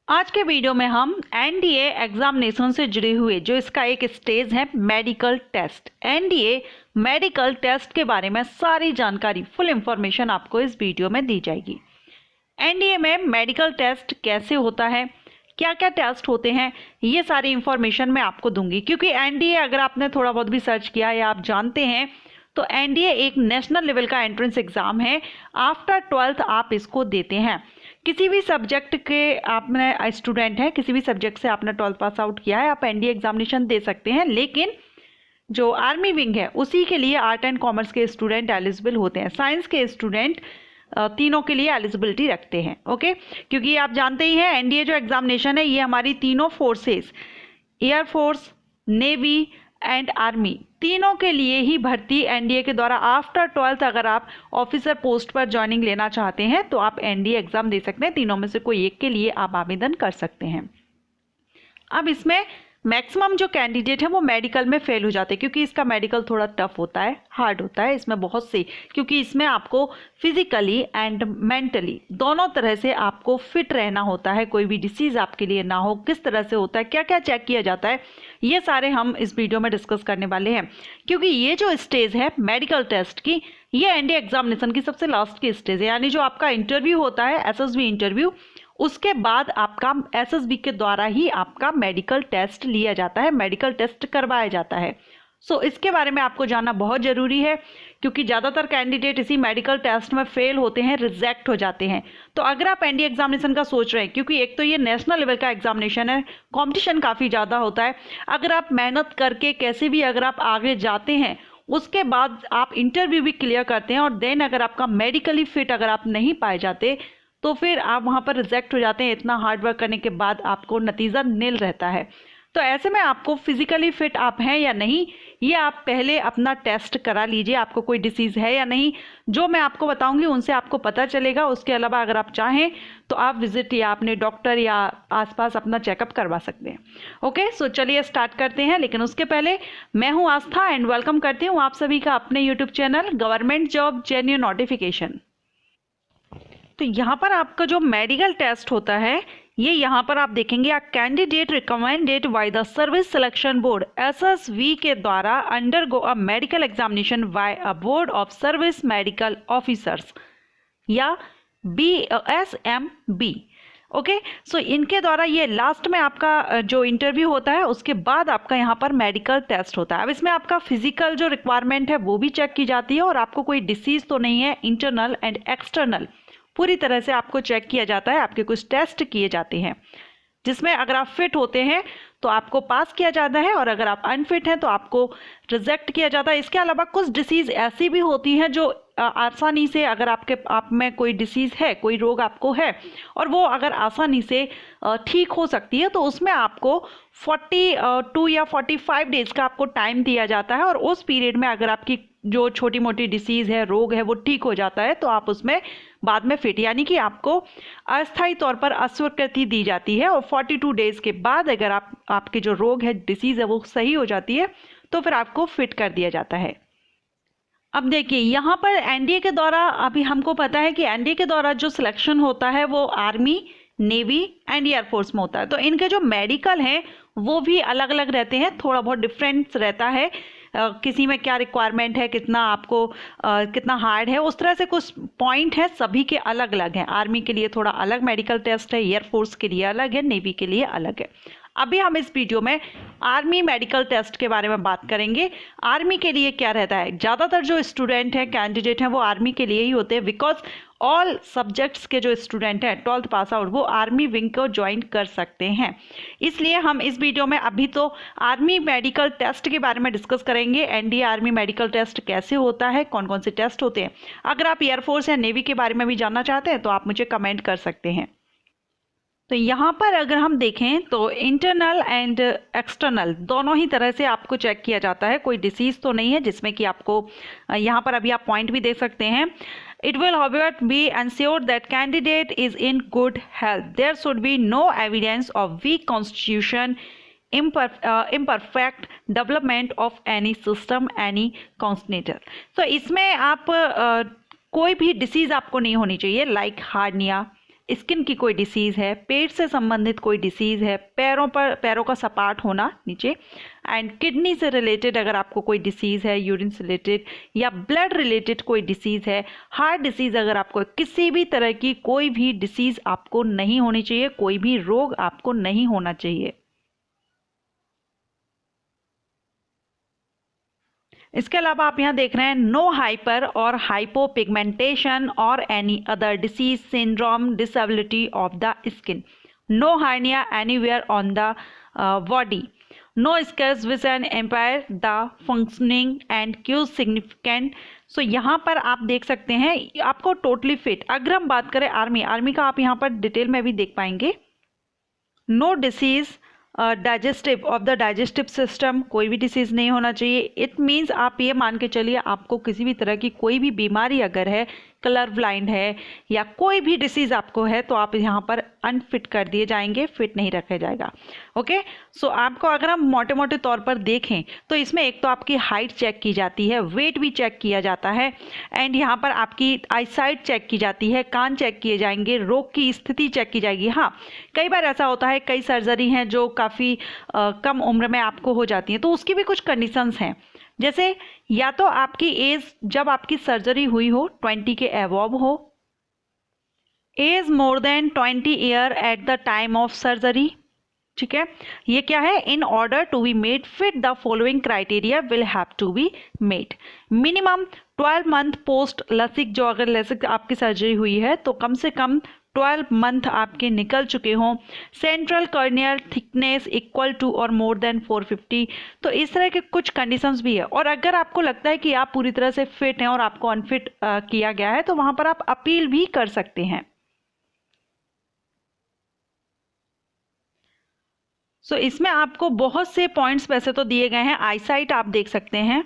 आज के वीडियो में हम एनडीए एग्जामिनेशन से जुड़े हुए जो इसका एक स्टेज है medical test, NDA medical test के बारे में सारी जानकारी, फुल इंफॉर्मेशन आपको इस वीडियो में दी जाएगी। एनडीए में मेडिकल टेस्ट कैसे होता है, क्या क्या टेस्ट होते हैं, ये सारी इंफॉर्मेशन मैं आपको दूंगी। क्योंकि एनडीए अगर आपने थोड़ा बहुत भी सर्च किया या आप जानते हैं तो एनडीए एक नेशनल लेवल का एंट्रेंस एग्जाम है। आफ्टर 12th आप इसको देते हैं। किसी भी सब्जेक्ट के आपने स्टूडेंट हैं, किसी भी सब्जेक्ट से आपने 12th पास आउट किया है, आप एनडीए एग्जामिनेशन दे सकते हैं। लेकिन जो आर्मी विंग है उसी के लिए आर्ट एंड कॉमर्स के स्टूडेंट एलिजिबल होते हैं। साइंस के स्टूडेंट तीनों के लिए एलिजिबिलिटी रखते हैं। ओके, क्योंकि आप जानते ही हैं एनडीए जो एग्जामिनेशन है ये हमारी तीनों forces, air force, navy and army, तीनों के लिए ही भर्ती एनडीए के द्वारा आफ्टर 12th अगर आप ऑफिसर पोस्ट पर ज्वाइनिंग लेना चाहते हैं तो आप एनडीए एग्जाम दे सकते हैं। तीनों में से कोई एक के लिए आप आवेदन कर सकते हैं। अब इसमें मैक्सिमम जो कैंडिडेट है वो मेडिकल में फेल हो जाते हैं, क्योंकि इसका मेडिकल थोड़ा टफ होता है, हार्ड होता है। इसमें बहुत से, क्योंकि इसमें आपको फिजिकली एंड मेंटली दोनों तरह से आपको फिट रहना होता है। कोई भी डिसीज आपके लिए ना हो, किस तरह से होता है, क्या क्या चेक किया जाता है, ये सारे हम इस वीडियो में डिस्कस करने वाले हैं। क्योंकि ये जो स्टेज है मेडिकल टेस्ट की, ये एनडीए एग्जामिनेशन की सबसे लास्ट की स्टेज है। यानी जो आपका इंटरव्यू होता है, एसएसबी इंटरव्यू, उसके बाद आपका एसएसबी के द्वारा ही आपका मेडिकल टेस्ट लिया जाता है, मेडिकल टेस्ट करवाया जाता है। सो इसके बारे में आपको जानना बहुत ज़रूरी है, क्योंकि ज़्यादातर कैंडिडेट इसी मेडिकल टेस्ट में फेल होते हैं, रिजेक्ट हो जाते हैं। तो अगर आप एनडीए एग्जामिनेशन का सोच रहे हैं, क्योंकि एक तो ये नेशनल लेवल का एग्जामिनेशन है, कंपटीशन काफ़ी ज़्यादा होता है। अगर आप मेहनत करके कैसे भी अगर आप आगे जाते हैं, उसके बाद आप इंटरव्यू भी क्लियर करते हैं और देन अगर आपका मेडिकली फिट अगर आप नहीं पाए जाते तो फिर आप वहाँ पर रिजेक्ट हो जाते हैं। इतना हार्ड वर्क करने के बाद आपको नतीजा नील रहता है। तो ऐसे में आपको फिजिकली फिट आप हैं या नहीं, ये आप पहले अपना टेस्ट करा लीजिए, आपको कोई डिसीज़ है या नहीं। जो मैं आपको बताऊंगी उनसे आपको पता चलेगा। उसके अलावा अगर आप चाहें तो आप विजिट या अपने डॉक्टर या आसपास अपना चेकअप करवा सकते हैं। ओके, सो चलिए स्टार्ट करते हैं। लेकिन उसके पहले मैं हूँ आस्था एंड वेलकम करती हूँ आप सभी का अपने YouTube channel government job genuine notification. तो यहाँ पर आपका जो मेडिकल टेस्ट होता है, ये यहाँ पर आप देखेंगे a candidate recommended by the service selection board SSB के द्वारा undergo a medical examination by a board of service medical officers या BSMB। ओके, सो इनके द्वारा ये लास्ट में आपका जो इंटरव्यू होता है उसके बाद आपका यहाँ पर मेडिकल टेस्ट होता है। अब इसमें आपका फिजिकल जो रिक्वायरमेंट है वो भी चेक की जाती है और आपको कोई डिसीज तो नहीं है, इंटरनल एंड एक्सटर्नल पूरी तरह से आपको चेक किया जाता है। आपके कुछ टेस्ट किए जाते हैं जिसमें अगर आप फिट होते हैं तो आपको पास किया जाता है और अगर आप अनफिट हैं तो आपको रिजेक्ट किया जाता है। इसके अलावा कुछ डिसीज़ ऐसी भी होती हैं जो आसानी से, अगर आप में कोई डिसीज़ है, कोई रोग आपको है और वो अगर आसानी से ठीक हो सकती है, तो उसमें आपको 42 या 45 डेज़ का आपको टाइम दिया जाता है। और उस पीरियड में अगर आपकी जो छोटी मोटी डिसीज़ है, रोग है, वो ठीक हो जाता है तो आप उसमें बाद में फिट, यानी कि आपको अस्थायी तौर पर अस्वीकृति दी जाती है। और 42 डेज़ के बाद अगर आपके जो रोग है, डिसीज़ है, वो सही हो जाती है तो फिर आपको फिट कर दिया जाता है। अब देखिए यहाँ पर एनडीए के द्वारा, अभी हमको पता है कि एनडीए के द्वारा जो सिलेक्शन होता है वो आर्मी, नेवी एंड एयरफोर्स में होता है। तो इनके जो मेडिकल हैं वो भी अलग अलग रहते हैं, थोड़ा बहुत डिफरेंस रहता है। किसी में क्या रिक्वायरमेंट है, कितना आपको कितना हार्ड है, उस तरह से कुछ पॉइंट है, सभी के अलग अलग हैं। आर्मी के लिए थोड़ा अलग मेडिकल टेस्ट है, एयरफोर्स के लिए अलग है, नेवी के लिए अलग है। अभी हम इस वीडियो में आर्मी मेडिकल टेस्ट के बारे में बात करेंगे। आर्मी के लिए क्या रहता है, ज़्यादातर जो स्टूडेंट हैं, कैंडिडेट हैं, वो आर्मी के लिए ही होते हैं। बिकॉज ऑल सब्जेक्ट्स के जो स्टूडेंट हैं 12th पास आउट, वो आर्मी विंग को ज्वाइन कर सकते हैं। इसलिए हम इस वीडियो में अभी तो आर्मी मेडिकल टेस्ट के बारे में डिस्कस करेंगे। एनडीए आर्मी मेडिकल टेस्ट कैसे होता है, कौन कौन से टेस्ट होते हैं। अगर आप एयरफोर्स या नेवी के बारे में भी जानना चाहते हैं तो आप मुझे कमेंट कर सकते हैं। तो यहाँ पर अगर हम देखें तो इंटरनल एंड एक्सटर्नल दोनों ही तरह से आपको चेक किया जाता है। कोई डिसीज़ तो नहीं है जिसमें कि आपको, यहाँ पर अभी आप पॉइंट भी देख सकते हैं। It will however be ensured that candidate is in good health. There should be no evidence of weak constitution, imperfect development of any system, any congenital. So इसमें आप कोई भी डिसीज़ आपको नहीं होनी चाहिए, लाइक हार्निया, स्किन की कोई डिसीज़ है, पेट से संबंधित कोई डिसीज़ है, पैरों का सपाट होना नीचे, एंड किडनी से रिलेटेड अगर आपको कोई डिसीज़ है, यूरिन से रिलेटेड या ब्लड रिलेटेड कोई डिसीज़ है, हार्ट डिसीज़ अगर आपको, किसी भी तरह की कोई भी डिसीज़ आपको नहीं होनी चाहिए, कोई भी रोग आपको नहीं होना चाहिए। इसके अलावा आप यहाँ देख रहे हैं नो हाइपर और हाइपोपिगमेंटेशन और any other disease syndrome disability of the skin, no hernia anywhere on the body, no scars which an impair the functioning and cause significant. So यहाँ पर आप देख सकते हैं आपको टोटली फिट। अगर हम बात करें आर्मी का आप यहाँ पर डिटेल में भी देख पाएंगे, no disease digestive of the digestive system, कोई भी डिसीज़ नहीं होना चाहिए। इट मीन्स आप ये मान के चलिए आपको किसी भी तरह की कोई भी बीमारी अगर है, कलर ब्लाइंड है या कोई भी डिसीज़ आपको है, तो आप यहाँ पर अनफिट कर दिए जाएंगे, फिट नहीं रखा जाएगा। ओके, सो आपको अगर हम मोटे मोटे तौर पर देखें तो इसमें एक तो आपकी हाइट चेक की जाती है, वेट भी चेक किया जाता है, एंड यहाँ पर आपकी आईसाइट चेक की जाती है, कान चेक किए जाएंगे, रोग की स्थिति चेक की जाएगी। हाँ, कई बार ऐसा होता है, कई सर्जरी हैं जो काफ़ी कम उम्र में आपको हो जाती हैं, तो उसकी भी कुछ कंडीशंस हैं, जैसे या तो आपकी एज जब आपकी सर्जरी हुई हो 20 के अबव हो, as more than 20 year at the time of surgery. ठीक है, ये क्या है, in order to be made fit the following criteria will have to be made. Minimum 12 month post LASIK, जो अगर लसिक आपकी सर्जरी हुई है तो कम से कम 12 मंथ आपके निकल चुके हों। सेंट्रल कर्नियल थिकनेस इक्वल टू और मोर देन 450। तो इस तरह के कुछ कंडीशंस भी है। और अगर आपको लगता है कि आप पूरी तरह से फिट हैं और आपको अनफिट किया गया है, तो वहाँ पर आप अपील भी कर सकते हैं। सो इसमें आपको बहुत से पॉइंट्स वैसे तो दिए गए हैं। आईसाइट आप देख सकते हैं,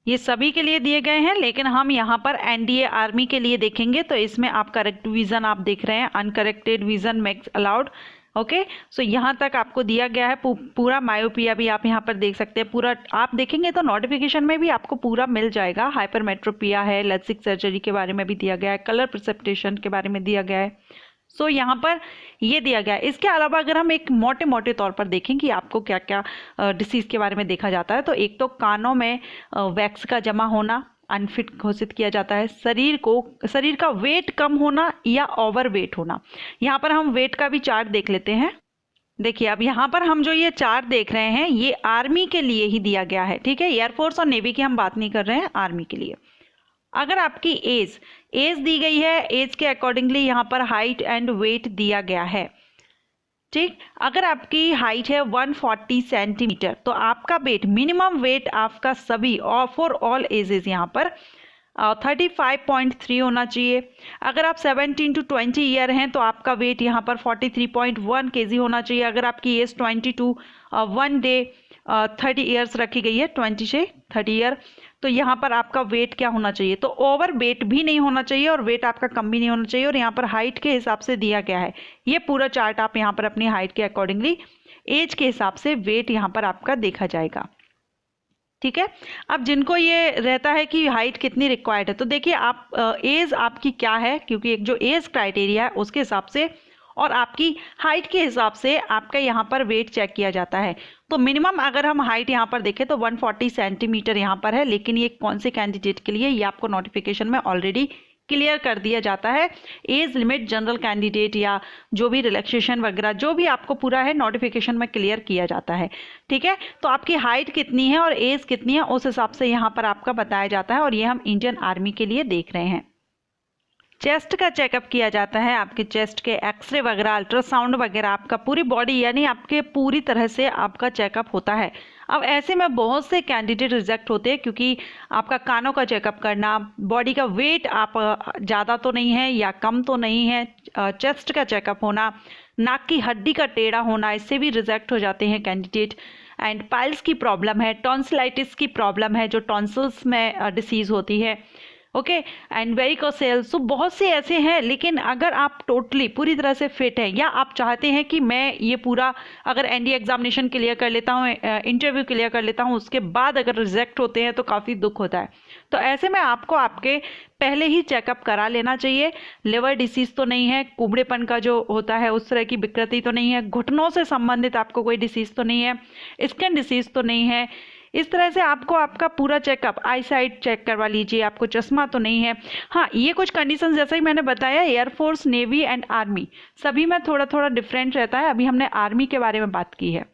ये सभी के लिए दिए गए हैं, लेकिन हम यहाँ पर एनडीए आर्मी के लिए देखेंगे तो इसमें आप करेक्ट विजन आप देख रहे हैं, uncorrected vision max allowed. Okay, so यहाँ तक आपको दिया गया है। पूरा मायोपिया भी आप यहाँ पर देख सकते हैं, पूरा आप देखेंगे तो नोटिफिकेशन में भी आपको पूरा मिल जाएगा। हाइपरमेट्रोपिया है, लसिक सर्जरी के बारे में भी दिया गया है, कलर परसेप्टेशन के बारे में दिया गया है। सो यहाँ पर ये दिया गया है। इसके अलावा अगर हम एक मोटे मोटे तौर पर देखें कि आपको क्या क्या डिसीज़ के बारे में देखा जाता है, तो एक तो कानों में वैक्स का जमा होना, अनफिट घोषित किया जाता है। शरीर का वेट कम होना या ओवर वेट होना। यहाँ पर हम वेट का भी चार्ट देख लेते हैं। देखिए, अब यहाँ पर हम जो ये चार्ट देख रहे हैं ये आर्मी के लिए ही दिया गया है। ठीक है, एयरफोर्स और नेवी की हम बात नहीं कर रहे हैं, आर्मी के लिए। अगर आपकी एज दी गई है, एज के अकॉर्डिंगली यहाँ पर हाइट एंड वेट दिया गया है। ठीक, अगर आपकी हाइट है 140 सेंटीमीटर तो आपका वेट, मिनिमम वेट आपका सभी और फॉर ऑल एजेस यहाँ पर 35.3 होना चाहिए। अगर आप 17 to 20 ईयर हैं तो आपका वेट यहाँ पर 43.1 kg होना चाहिए। अगर आपकी एज 20 to 1 day 30 ईयर्स रखी गई है, 20 से 30 ईयर, तो यहाँ पर आपका वेट क्या होना चाहिए, तो ओवर वेट भी नहीं होना चाहिए और वेट आपका कम भी नहीं होना चाहिए। और यहाँ पर हाइट के हिसाब से दिया गया है। ये पूरा चार्ट आप यहाँ पर अपनी हाइट के अकॉर्डिंगली एज के हिसाब से वेट यहाँ पर आपका देखा जाएगा। ठीक है, अब जिनको ये रहता है कि हाइट कितनी रिक्वायर्ड है, तो देखिए आप एज आपकी क्या है, क्योंकि एक जो एज क्राइटेरिया है उसके हिसाब से और आपकी हाइट के हिसाब से आपका यहाँ पर वेट चेक किया जाता है। तो मिनिमम अगर हम हाइट यहाँ पर देखें तो 140 सेंटीमीटर यहाँ पर है, लेकिन ये कौन से कैंडिडेट के लिए, ये आपको नोटिफिकेशन में ऑलरेडी क्लियर कर दिया जाता है। एज लिमिट जनरल कैंडिडेट या जो भी रिलैक्सेशन वगैरह जो भी आपको पूरा है नोटिफिकेशन में क्लियर किया जाता है। ठीक है, तो आपकी हाइट कितनी है और एज कितनी है उस हिसाब से यहाँ पर आपका बताया जाता है। और ये हम इंडियन आर्मी के लिए देख रहे हैं। चेस्ट का चेकअप किया जाता है, आपके चेस्ट के एक्सरे वगैरह, अल्ट्रासाउंड वगैरह, आपका पूरी बॉडी यानी आपके पूरी तरह से आपका चेकअप होता है। अब ऐसे में बहुत से कैंडिडेट रिजेक्ट होते हैं क्योंकि आपका कानों का चेकअप करना, बॉडी का वेट आप ज़्यादा तो नहीं है या कम तो नहीं है, चेस्ट का चेकअप होना, नाक की हड्डी का टेढ़ा होना, इससे भी रिजेक्ट हो जाते हैं कैंडिडेट। एंड पाइल्स की प्रॉब्लम है, टॉन्सिलाइटिस की प्रॉब्लम है, जो टॉन्सिल्स में डिसीज़ होती है, ओके, एंड वेरिकोसेल्स, तो बहुत से ऐसे हैं। लेकिन अगर आप टोटली पूरी तरह से फिट हैं या आप चाहते हैं कि मैं ये पूरा अगर एनडीए एग्जामिनेशन क्लियर कर लेता हूँ, इंटरव्यू क्लियर कर लेता हूँ, उसके बाद अगर रिजेक्ट होते हैं तो काफ़ी दुख होता है। तो ऐसे में आपको आपके पहले ही चेकअप करा लेना चाहिए। लिवर डिसीज तो नहीं है, कुबड़ेपन का जो होता है उस तरह की विकृति तो नहीं है, घुटनों से संबंधित आपको कोई डिसीज तो नहीं है, स्किन डिसीज तो नहीं है। इस तरह से आपको आपका पूरा चेकअप, आई साइट चेक करवा लीजिए, आपको चश्मा तो नहीं है। हाँ, ये कुछ कंडीशन जैसा ही मैंने बताया, एयरफोर्स, नेवी एंड आर्मी सभी में थोड़ा थोड़ा डिफरेंट रहता है। अभी हमने आर्मी के बारे में बात की है।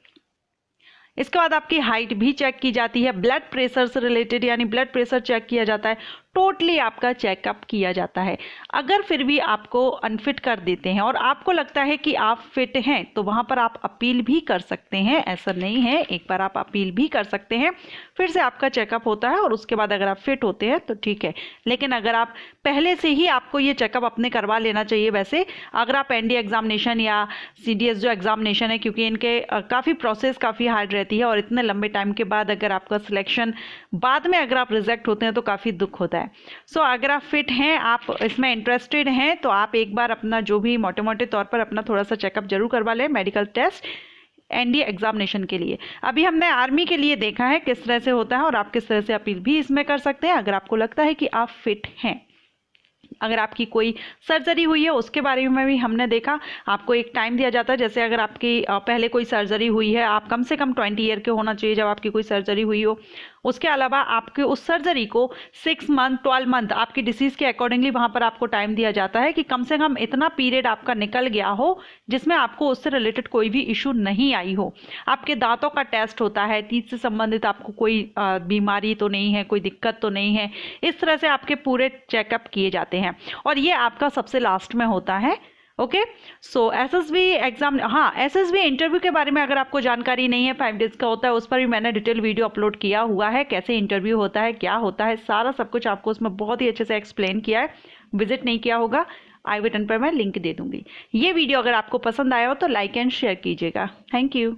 इसके बाद आपकी हाइट भी चेक की जाती है, ब्लड प्रेशर से रिलेटेड यानी ब्लड प्रेशर चेक किया जाता है, टोटली आपका चेकअप किया जाता है। अगर फिर भी आपको अनफिट कर देते हैं और आपको लगता है कि आप फिट हैं तो वहाँ पर आप अपील भी कर सकते हैं, ऐसा नहीं है, एक बार आप अपील भी कर सकते हैं, फिर से आपका चेकअप होता है और उसके बाद अगर आप फिट होते हैं तो ठीक है। लेकिन अगर आप पहले से ही, आपको ये चेकअप अपने करवा लेना चाहिए। वैसे अगर आप एनडीए एग्जामिनेशन या सीडीएस जो एग्जामिनेशन है, क्योंकि इनके काफ़ी प्रोसेस काफ़ी हार्ड रहती है और इतने लंबे टाइम के बाद अगर आपका सिलेक्शन बाद में अगर आप रिजेक्ट होते हैं तो काफ़ी दुख होता है। सो अगर आप फिट हैं, आप इसमें इंटरेस्टेड हैं, तो आप एक बार अपना जो भी मोटे मोटे तौर पर अपना थोड़ा सा चेकअप जरूर करवा लें, मेडिकल टेस्ट एनडीए एग्जामिनेशन के लिए। अभी हमने आर्मी के लिए देखा है किस तरह से होता है और आप किस तरह से अपील भी इसमें कर सकते हैं अगर आपको लगता है कि आप फिट हैं। अगर आपकी कोई सर्जरी हुई है उसके बारे में भी हमने देखा, आपको एक टाइम दिया जाता है। जैसे अगर आपकी पहले कोई सर्जरी हुई है, आप कम से कम 20 ईयर के होना चाहिए जब आपकी कोई सर्जरी हुई हो। उसके अलावा आपके उस सर्जरी को 6 मंथ 12 मंथ आपकी डिसीज़ के अकॉर्डिंगली वहाँ पर आपको टाइम दिया जाता है कि कम से कम इतना पीरियड आपका निकल गया हो जिसमें आपको उससे रिलेटेड कोई भी इशू नहीं आई हो। आपके दांतों का टेस्ट होता है, टीथ से संबंधित आपको कोई बीमारी तो नहीं है, कोई दिक्कत तो नहीं है। इस तरह से आपके पूरे चेकअप किए जाते हैं और ये आपका सबसे लास्ट में होता है। ओके, सो एसएसबी एग्जाम, हाँ एसएसबी इंटरव्यू के बारे में अगर आपको जानकारी नहीं है, 5 डेज का होता है, उस पर भी मैंने डिटेल वीडियो अपलोड किया हुआ है, कैसे इंटरव्यू होता है, क्या होता है, सारा सब कुछ आपको उसमें बहुत ही अच्छे से एक्सप्लेन किया है। विजिट नहीं किया होगा, आई बटन पर मैं लिंक दे दूंगी। ये वीडियो अगर आपको पसंद आया हो तो लाइक एंड शेयर कीजिएगा। Thank you.